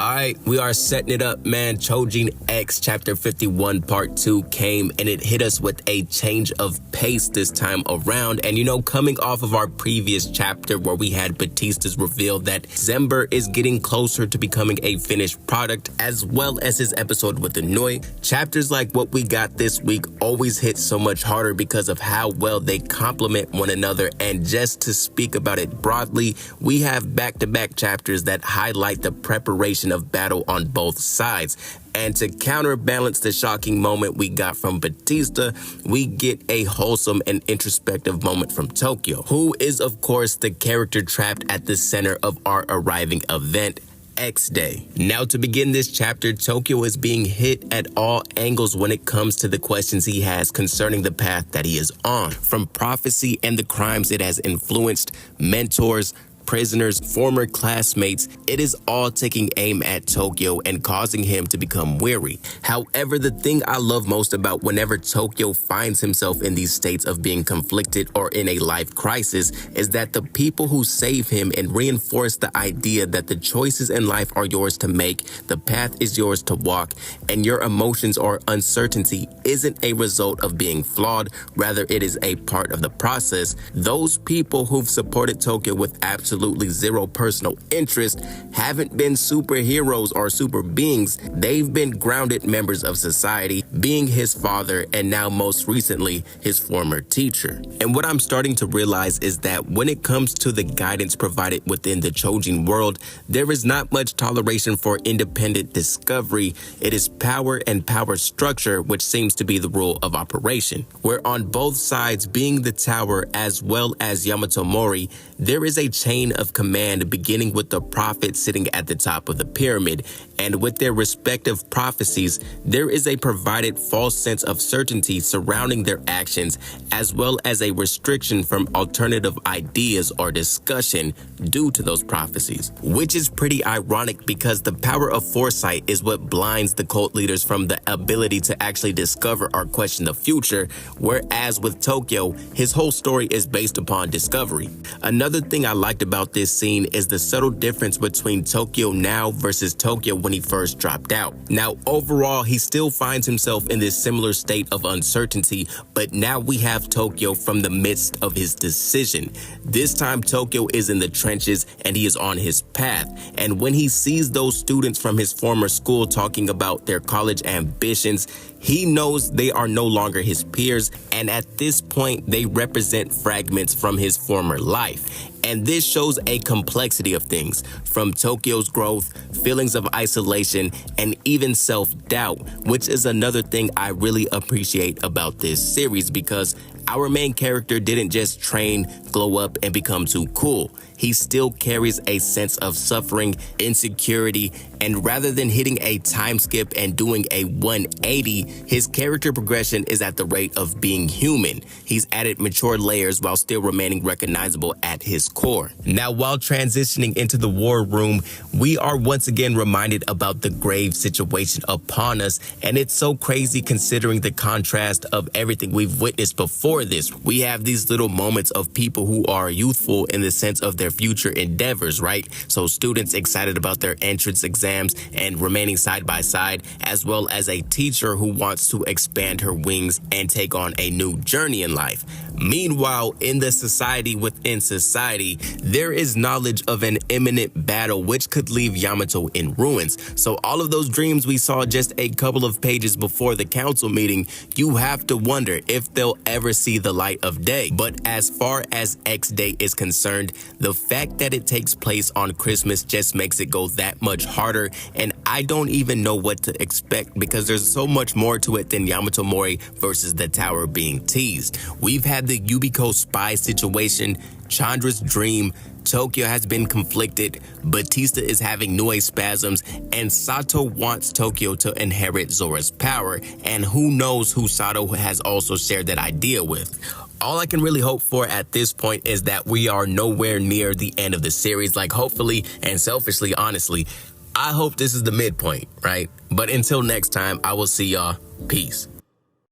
Alright, we are setting it up, man. Choujin X Chapter 51 Part 2 came and it hit us with a change of pace this time around. And you know, coming off of our previous chapter where we had Batista's reveal that Zember is getting closer to becoming a finished product, as well as his episode with Annoy, chapters like what we got this week always hit so much harder because of how well they complement one another. And just to speak about it broadly, we have back-to-back chapters that highlight the preparation of battle on both sides. And to counterbalance the shocking moment we got from Batista, we get a wholesome and introspective moment from Tokyo, who is of course the character trapped at the center of our arriving event, X Day. Now to begin this chapter, Tokyo is being hit at all angles when it comes to the questions he has concerning the path that he is on. From prophecy and the crimes it has influenced, mentors, prisoners, former classmates, it is all taking aim at Tokyo and causing him to become weary. However, the thing I love most about whenever Tokyo finds himself in these states of being conflicted or in a life crisis is that the people who save him and reinforce the idea that the choices in life are yours to make, the path is yours to walk, and your emotions or uncertainty isn't a result of being flawed, rather it is a part of the process. Those people who've supported Tokyo with absolutely zero personal interest haven't been superheroes or super beings. They've been grounded members of society, being his father and now most recently his former teacher. And what I'm starting to realize is that when it comes to the guidance provided within the Choujin world, there is not much toleration for independent discovery. It is power and power structure which seems to be the rule of operation. Where on both sides, being the tower as well as Yamato Mori, there is a chain of command beginning with the prophet sitting at the top of the pyramid, and with their respective prophecies, there is a provided false sense of certainty surrounding their actions, as well as a restriction from alternative ideas or discussion due to those prophecies. Which is pretty ironic because the power of foresight is what blinds the cult leaders from the ability to actually discover or question the future, whereas with Tokyo, his whole story is based upon discovery. Another thing I liked about this scene is the subtle difference between Tokyo now versus Tokyo when he first dropped out. Now, overall, he still finds himself in this similar state of uncertainty, but now we have Tokyo from the midst of his decision. This time, Tokyo is in the trenches and he is on his path. And when he sees those students from his former school talking about their college ambitions, he knows they are no longer his peers, and at this point, they represent fragments from his former life. And this shows a complexity of things, from Tokyo's growth, feelings of isolation, and even self-doubt, which is another thing I really appreciate about this series because our main character didn't just train, glow up, and become too cool. He still carries a sense of suffering, insecurity, and rather than hitting a time skip and doing a 180, his character progression is at the rate of being human. He's added mature layers while still remaining recognizable at his core. Now, while transitioning into the war room, we are once again reminded about the grave situation upon us, and it's so crazy considering the contrast of everything we've witnessed before this. We have these little moments of people who are youthful in the sense of their future endeavors, right? So students excited about their entrance exams and remaining side by side, as well as a teacher who wants to expand her wings and take on a new journey in life. Meanwhile, in the society within society, there is knowledge of an imminent battle which could leave Yamato in ruins. So all of those dreams we saw just a couple of pages before the council meeting, you have to wonder if they'll ever see the light of day. But as far as X Day is concerned, the fact that it takes place on Christmas just makes it go that much harder, and I don't even know what to expect because there's so much more to it than Yamato Mori versus the tower being teased. We've had the Yubiko spy situation, Chandra's dream, Tokyo has been conflicted, Batista is having Nue spasms, and Sato wants Tokyo to inherit Zora's power, and who knows who Sato has also shared that idea with. All I can really hope for at this point is that we are nowhere near the end of the series. Like, hopefully and selfishly, honestly, I hope this is the midpoint, right? But until next time, I will see y'all. Peace.